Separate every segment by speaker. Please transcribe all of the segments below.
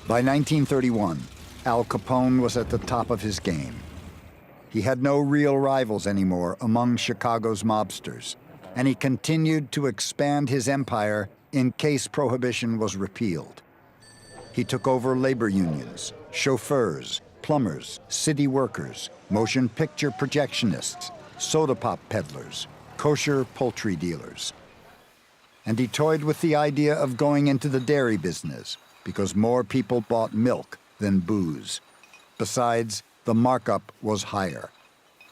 Speaker 1: By 1931, Al Capone was at the top of his game. He had no real rivals anymore among Chicago's mobsters, and he continued to expand his empire in case Prohibition was repealed. He took over labor unions, chauffeurs, plumbers, city workers, motion picture projectionists, soda pop peddlers, kosher poultry dealers. And he toyed with the idea of going into the dairy business because more people bought milk than booze. Besides, the markup was higher.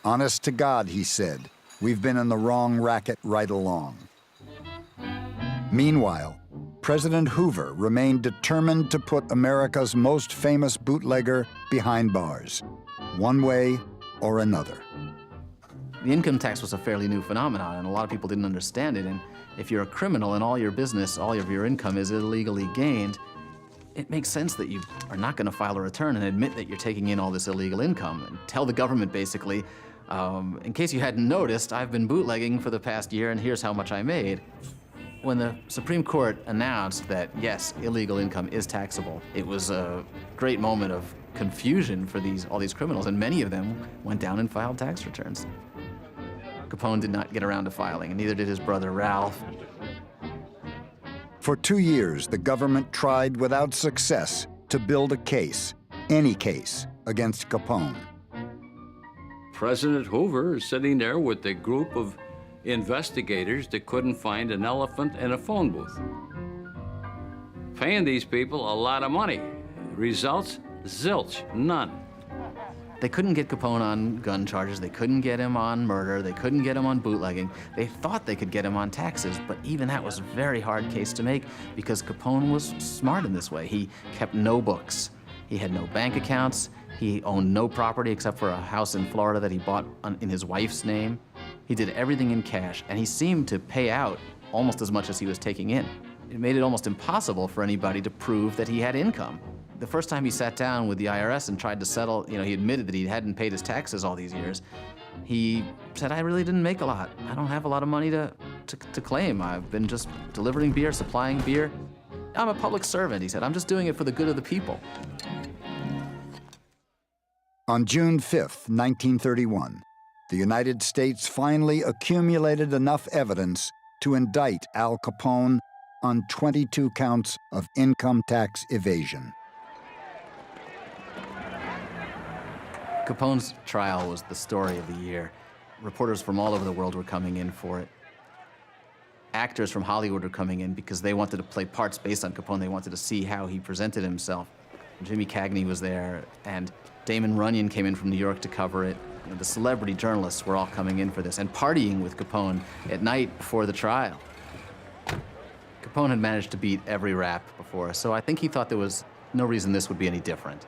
Speaker 1: Honest to God, he said, we've been in the wrong racket right along. Meanwhile, President Hoover remained determined to put America's most famous bootlegger behind bars, one way or another.
Speaker 2: The income tax was a fairly new phenomenon, and a lot of people didn't understand it. And if you're a criminal and all your business, all of your income is illegally gained, it makes sense that you are not going to file a return and admit that you're taking in all this illegal income and tell the government, basically, in case you hadn't noticed, I've been bootlegging for the past year and here's how much I made. When the Supreme Court announced that, yes, illegal income is taxable, it was a great moment of confusion for all these criminals, and many of them went down and filed tax returns. Capone did not get around to filing, and neither did his brother Ralph.
Speaker 1: For 2 years, the government tried without success to build a case, any case, against Capone.
Speaker 3: President Hoover is sitting there with a group of investigators that couldn't find an elephant in a phone booth, paying these people a lot of money. Results, zilch, none.
Speaker 2: They couldn't get Capone on gun charges, they couldn't get him on murder, they couldn't get him on bootlegging. They thought they could get him on taxes, but even that was a very hard case to make because Capone was smart in this way. He kept no books. He had no bank accounts. He owned no property except for a house in Florida that he bought in his wife's name. He did everything in cash, and he seemed to pay out almost as much as he was taking in. It made it almost impossible for anybody to prove that he had income. The first time he sat down with the IRS and tried to settle, he admitted that he hadn't paid his taxes all these years. He said, I really didn't make a lot. I don't have a lot of money to claim. I've been just delivering beer, supplying beer. I'm a public servant, he said. I'm just doing it for the good of the people.
Speaker 1: On June 5th, 1931, the United States finally accumulated enough evidence to indict Al Capone on 22 counts of income tax evasion.
Speaker 2: Capone's trial was the story of the year. Reporters from all over the world were coming in for it. Actors from Hollywood were coming in because they wanted to play parts based on Capone. They wanted to see how he presented himself. Jimmy Cagney was there, and Damon Runyon came in from New York to cover it. The celebrity journalists were all coming in for this and partying with Capone at night before the trial. Capone had managed to beat every rap before, so I think he thought there was no reason this would be any different.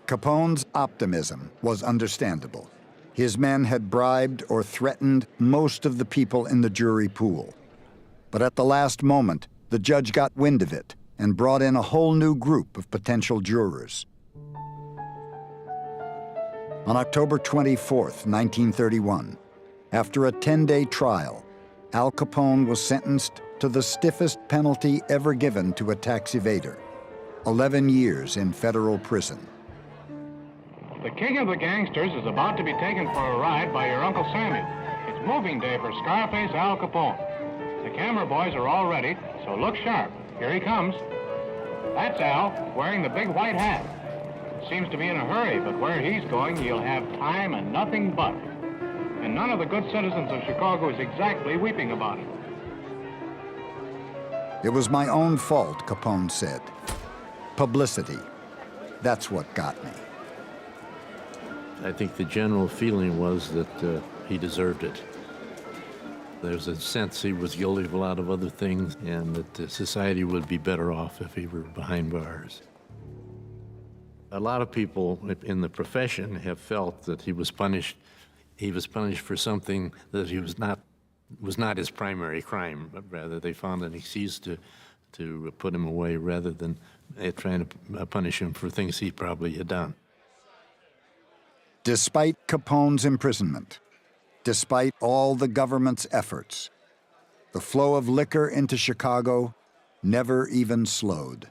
Speaker 1: Capone's optimism was understandable. His men had bribed or threatened most of the people in the jury pool. But at the last moment, the judge got wind of it and brought in a whole new group of potential jurors. On October 24th, 1931, after a 10-day trial, Al Capone was sentenced to the stiffest penalty ever given to a tax evader, 11 years in federal prison.
Speaker 4: The king of the gangsters is about to be taken for a ride by your Uncle Samuel. It's moving day for Scarface Al Capone. The camera boys are all ready, so look sharp. Here he comes. That's Al, wearing the big white hat. Seems to be in a hurry, but where he's going, he'll have time and nothing but. And none of the good citizens of Chicago is exactly weeping about it.
Speaker 1: It was my own fault, Capone said. Publicity. That's what got me.
Speaker 5: I think the general feeling was that he deserved it. There's a sense he was guilty of a lot of other things and that society would be better off if he were behind bars. A lot of people in the profession have felt that he was punished. He was punished for something that he was not his primary crime, but rather they found an excuse to put him away rather than trying to punish him for things he probably had done.
Speaker 1: Despite Capone's imprisonment, despite all the government's efforts, the flow of liquor into Chicago never even slowed.